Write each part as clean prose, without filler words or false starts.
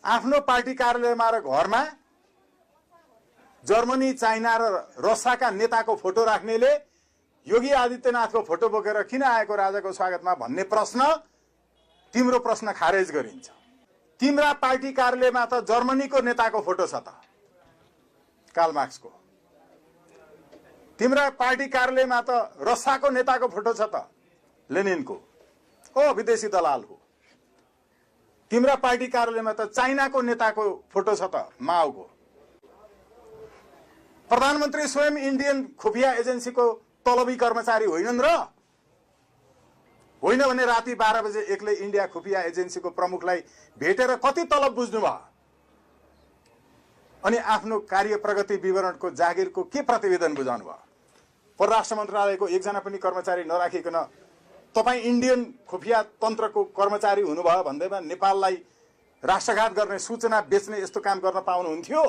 आफ्नो पार्टी कार्यालयमा र घरमा जर्मनी, चाइना र रसियाका नेताको फोटो राख्नेले योगी आदित्यनाथको फोटो बोकेर किन आएको राजाको स्वागतमा भन्ने प्रश्न, तिम्रो प्रश्न खारेज गरिन्छ। तिम्रा पार्टी कार्यालयमा त जर्मनीको नेताको फोटो छ त, कार्ल मार्क्सको। तिम्रा पार्टी कार्यालयमा त रसियाको नेताको फोटो छ त, लेनिनको। ओ विदेशी दलाल हो। तिम्रा पार्टी कार्यालयमा त चाइनाको नेताको फोटो छ त, माओको। प्रधानमन्त्री स्वयं इन्डियन खुफिया एजेन्सीको तलबी कर्मचारी होइनन् र? होइन भने राति 12 बजे एक्लै इन्डिया खुफिया एजेन्सीको प्रमुखलाई भेटेर कति तलब बुझ्नुभयो? अनि आफ्नो कार्य प्रगति विवरणको जागिरको के प्रतिवेदन बुझाउनु भयो? परराष्ट्र मन्त्रालयको एकजना पनि कर्मचारी नराखिकन तपाईँ इन्डियन खुफिया तन्त्रको कर्मचारी हुनुभयो भन्दैमा नेपाललाई राष्ट्रघात गर्ने, सूचना बेच्ने यस्तो काम गर्न पाउनुहुन्थ्यो?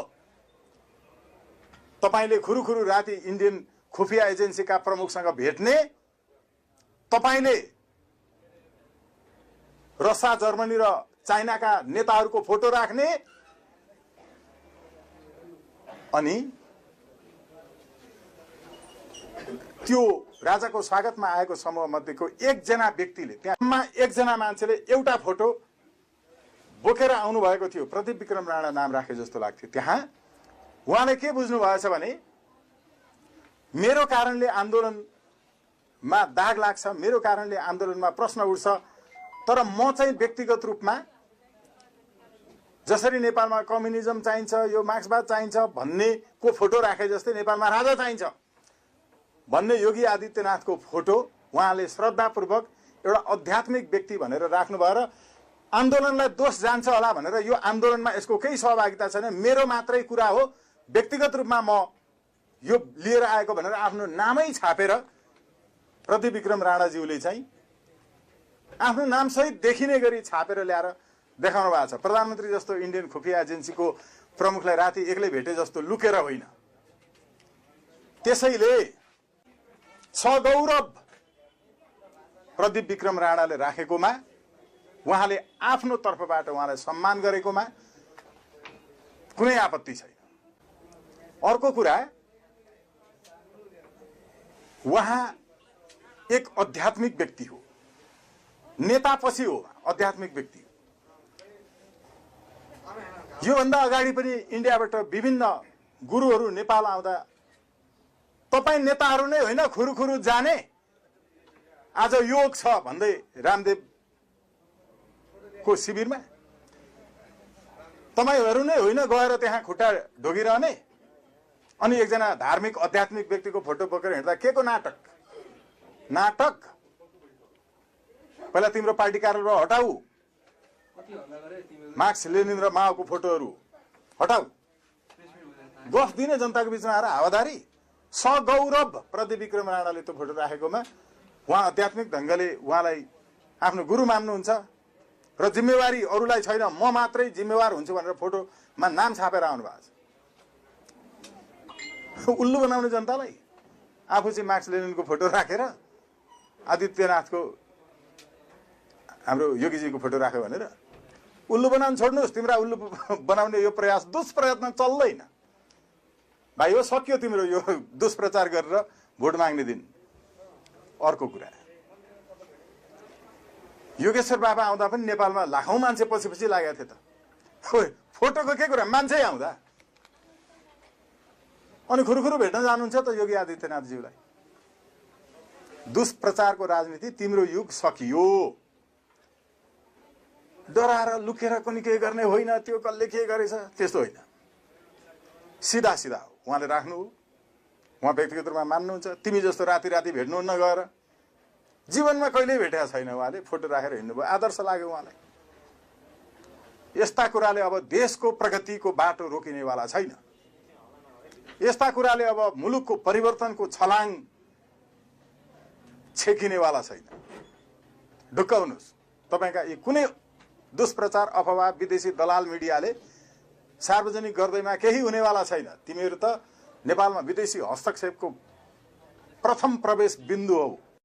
तपाईले खुरुखुरु राति इन्डियन खुफिया एजेन्सीका प्रमुखसँग भेट्ने, तपाईले रसिया, जर्मनी र चाइनाका नेताहरूको फोटो राख्ने, अनि त्यो राजाको स्वागतमा आएको समूह मध्येको एकजना व्यक्तिले, त्यहाँ एकजना मान्छेले एउटा फोटो बोकेर आउनु भएको थियो, प्रदीप विक्रम राणा नाम राखे जस्तो लाग्थ्यो। त्यहाँ उहाँले के बुझ्नु भएछ भने मेरो कारणले आन्दोलनमा दाग लाग्छ, मेरो कारणले आन्दोलनमा प्रश्न उठ्छ, तर म चाहिँ व्यक्तिगत रूपमा जसरी नेपालमा कम्युनिजम चाहिन्छ, यो मार्क्सवाद चाहिन्छ भन्ने को फोटो राखे जस्तै नेपालमा राजा चाहिन्छ भन्ने योगी आदित्यनाथको फोटो उहाँले श्रद्धापूर्वक एउटा आध्यात्मिक व्यक्ति भनेर राख्नुभयो र आन्दोलनलाई दोष जान्छ होला भनेर यो आन्दोलनमा यसको केही सहभागिता छैन, मेरो मात्रै कुरा हो, व्यक्तिगत रूपमा म यो लिएर आएको भनेर आफ्नो नामै छापेर प्रदीप विक्रम राणाज्यूले चाहिँ आफ्नो नामसहित देखिने गरी छापेर ल्याएर देखाउनु भएको छ। प्रधानमन्त्री जस्तो इन्डियन खुफिया एजेन्सीको प्रमुखलाई राति एक्लै भेटे जस्तो लुकेर होइन। त्यसैले सगौरव प्रदीप विक्रम राणाले राखेकोमा, उहाँले आफ्नो तर्फबाट उहाँलाई सम्मान गरेकोमा कुनै आपत्ति छैन। अर्को कुरा, उहाँ एक आध्यात्मिक व्यक्ति हो, नेता पछि हो, आध्यात्मिक व्यक्ति हो। योभन्दा अगाडि पनि इन्डियाबाट विभिन्न गुरुहरू नेपाल आउँदा तपाईँ नेताहरू नै होइन खुरुखुरु जाने, आज योग छ भन्दै रामदेवको शिविरमा तपाईँहरू नै होइन गएर त्यहाँ खुट्टा ढोगिरहने, अनि एकजना धार्मिक आध्यात्मिक व्यक्तिको फोटो बोकेर हिँड्दा के को नाटक? नाटक पहिला तिम्रो पार्टी कार्यालयबाट हटाऊ, मार्क्स, लेनिन र माओको फोटोहरू हटाऊ। गफ दिने जनताको बिचमा आएर हावादारी। सगौरव प्रदीप विक्रम राणाले त्यो फोटो राखेकोमा उहाँ आध्यात्मिक ढङ्गले उहाँलाई आफ्नो गुरु मान्नुहुन्छ र जिम्मेवारी अरूलाई छैन, म मात्रै जिम्मेवार हुन्छु भनेर फोटोमा नाम छापेर आउनु भएको छ। उल्लु बनाउने जनतालाई आफू चाहिँ मार्क्स लेनिनको फोटो राखेर आदित्यनाथको, हाम्रो योगीजीको फोटो राख्यो भनेर उल्लु बनाउनु छोड्नुहोस्। तिम्रा उल्लु बनाउने यो प्रयास, दुष्प्रयत्न चल्दैन भाइ हो। सक्यो तिम्रो यो दुष्प्रचार गरेर भोट माग्ने दिन। अर्को कुरा, योगेश्वर बाबा आउँदा पनि नेपालमा लाखौं मान्छे पछि पछि लागेको थियो त। फोटोको के कुरा, मान्छे आउँदा अनि खुरुखुरु भेट्न जानुहुन्छ त योगी आदित्यनाथज्यूलाई। दुष्प्रचारको राजनीति, तिम्रो युग सकियो। डराएर लुकेर पनि के गर्ने होइन, त्यो कसले के गरेछ त्यस्तो होइन, सिधा सिधा हो। उहाँले राख्नु, उहाँ व्यक्तिगत रूपमा मान्नुहुन्छ। तिमी जस्तो राति राति भेट्नुहुन्न गएर, जीवनमा कहिल्यै भेटेका छैन उहाँले, फोटो राखेर हिँड्नुभयो, आदर्श लाग्यो उहाँलाई। यस्ता कुराले अब देशको प्रगतिको बाटो रोकिनेवाला छैन। यस्ता कुराले अब मुलुकको परिवर्तनको छलाङ छेकिनेवाला छैन। ढुक्क हुनुहोस्। तपाईका यी कुनै दुष्प्रचार, अफवाह, विदेशी दलाल मिडियाले सार्वजनिक गर्दैमा केही हुनेवाला छैन। तिमीहरू त नेपालमा विदेशी हस्तक्षेपको प्रथम प्रवेश बिन्दु हो।